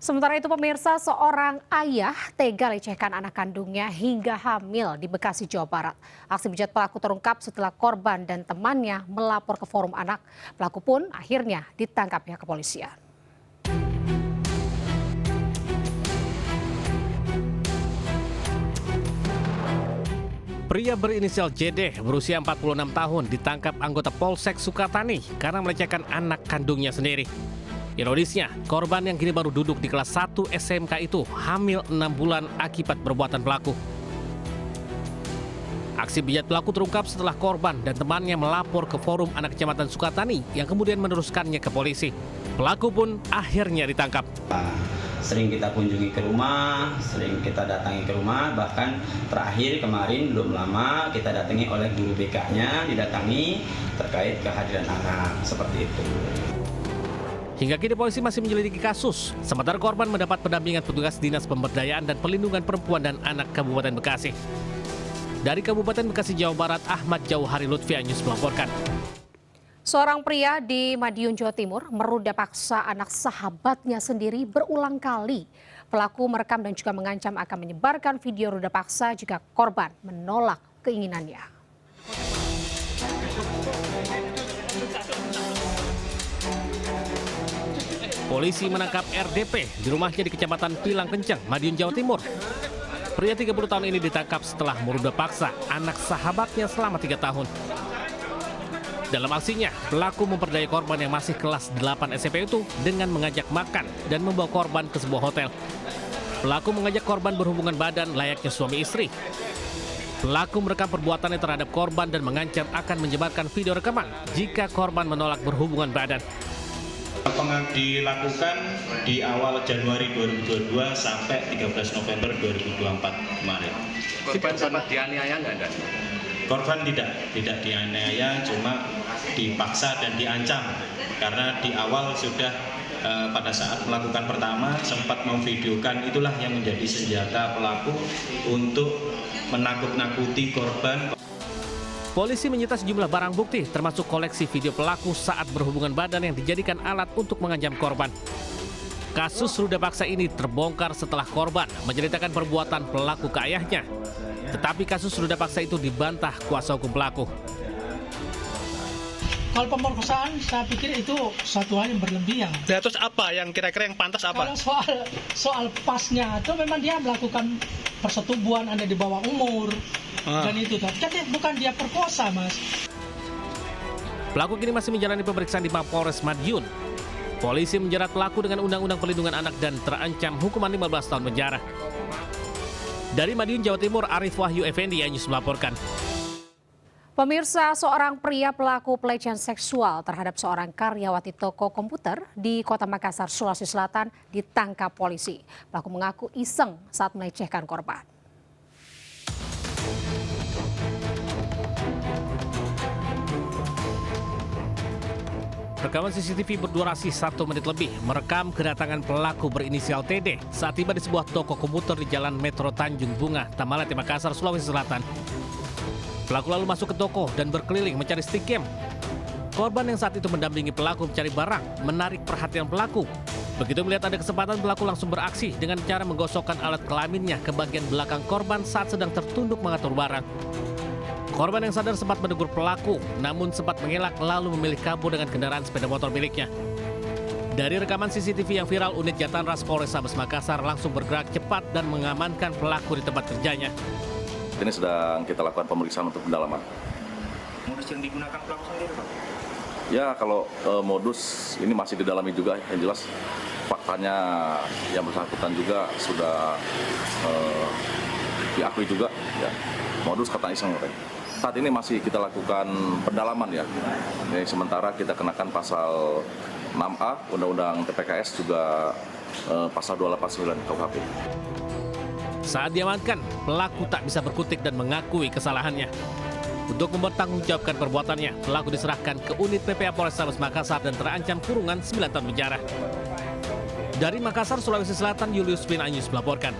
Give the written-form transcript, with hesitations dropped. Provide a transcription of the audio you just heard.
Sementara itu pemirsa, seorang ayah tega lecehkan anak kandungnya hingga hamil di Bekasi, Jawa Barat. Aksi bejat pelaku terungkap setelah korban dan temannya melapor ke Forum Anak. Pelaku pun akhirnya ditangkap pihak kepolisian. Pria berinisial JD berusia 46 tahun ditangkap anggota Polsek Sukatani karena melecehkan anak kandungnya sendiri. Ironisnya, korban yang kini baru duduk di kelas 1 SMK itu hamil 6 bulan akibat perbuatan pelaku. Aksi bejat pelaku terungkap setelah korban dan temannya melapor ke Forum Anak Kecamatan Sukatani yang kemudian meneruskannya ke polisi. Pelaku pun akhirnya ditangkap. Sering kita kunjungi ke rumah, sering kita datangi ke rumah, bahkan terakhir kemarin belum lama kita datangi oleh guru BK-nya, didatangi terkait kehadiran anak, seperti itu. Hingga kini polisi masih menyelidiki kasus, sementara korban mendapat pendampingan petugas Dinas Pemberdayaan dan Perlindungan Perempuan dan Anak Kabupaten Bekasi. Dari Kabupaten Bekasi, Jawa Barat, Ahmad Jauhari Lutfi Anyus melaporkan. Seorang pria di Madiun, Jawa Timur meruda paksa anak sahabatnya sendiri berulang kali. Pelaku merekam dan juga mengancam akan menyebarkan video ruda paksa jika korban menolak keinginannya. Polisi menangkap RDP di rumahnya di Kecamatan Pilang Kenceng, Madiun, Jawa Timur. Pria 30 tahun ini ditangkap setelah meruda paksa anak sahabatnya selama 3 tahun. Dalam aksinya, pelaku memperdaya korban yang masih kelas 8 SMP itu dengan mengajak makan dan membawa korban ke sebuah hotel. Pelaku mengajak korban berhubungan badan layaknya suami istri. Pelaku merekam perbuatannya terhadap korban dan mengancam akan menyebarkan video rekaman jika korban menolak berhubungan badan. Dilakukan di awal Januari 2022 sampai 13 November 2024 kemarin. Korban sempat dianiaya nggak ada? Korban tidak dianiaya, cuma dipaksa dan diancam karena di awal sudah pada saat melakukan pertama sempat memvideokan, itulah yang menjadi senjata pelaku untuk menakut-nakuti korban. Polisi menyita sejumlah barang bukti termasuk koleksi video pelaku saat berhubungan badan yang dijadikan alat untuk mengancam korban. Kasus ruda paksa ini terbongkar setelah korban menceritakan perbuatan pelaku ke ayahnya. Tetapi kasus ruda paksa itu dibantah kuasa hukum pelaku. Kalau pemerkosaan, saya pikir itu suatu hal yang berlebihan. Nah, terus apa yang kira-kira yang pantas apa? Kalau soal pasnya itu memang dia melakukan persetubuhan, ada di bawah umur dan itu. Jadi bukan dia perkosa, Mas. Pelaku kini masih menjalani pemeriksaan di Mapolres Madiun. Polisi menjerat pelaku dengan Undang-Undang Perlindungan Anak dan terancam hukuman 15 tahun penjara. Dari Madiun, Jawa Timur, Arif Wahyu Effendi, Anyus melaporkan. Pemirsa, seorang pria pelaku pelecehan seksual terhadap seorang karyawati toko komputer di Kota Makassar, Sulawesi Selatan ditangkap polisi. Pelaku mengaku iseng saat melecehkan korban. Rekaman CCTV berdurasi 1 menit lebih merekam kedatangan pelaku berinisial TD saat tiba di sebuah toko komputer di Jalan Metro Tanjung Bunga, Tamalate, Makassar, Sulawesi Selatan. Pelaku lalu masuk ke toko dan berkeliling mencari stick game. Korban yang saat itu mendampingi pelaku mencari barang menarik perhatian pelaku. Begitu melihat ada kesempatan, pelaku langsung beraksi dengan cara menggosokkan alat kelaminnya ke bagian belakang korban saat sedang tertunduk mengatur barang. Korban yang sadar sempat menegur pelaku, namun sempat mengelak lalu memilih kabur dengan kendaraan sepeda motor miliknya. Dari rekaman CCTV yang viral, unit Jatanras Polrestabes Makassar langsung bergerak cepat dan mengamankan pelaku di tempat kerjanya. Ini sedang kita lakukan pemeriksaan untuk pendalaman. Modus yang digunakan pelaku sendiri, Pak? Ya, kalau modus ini masih didalami juga. Yang jelas faktanya yang bersangkutan juga sudah diakui juga. Ya, modus kata iseng. Saat ini masih kita lakukan pendalaman ya. Ini sementara kita kenakan pasal 6A Undang-Undang TPKS juga pasal 289 KUHP. Saat diamankan, pelaku tak bisa berkutik dan mengakui kesalahannya. Untuk mempertanggungjawabkan perbuatannya, pelaku diserahkan ke unit PPA Polrestabes Makassar dan terancam kurungan 9 tahun penjara. Dari Makassar, Sulawesi Selatan, Julius Bin Anyus melaporkan.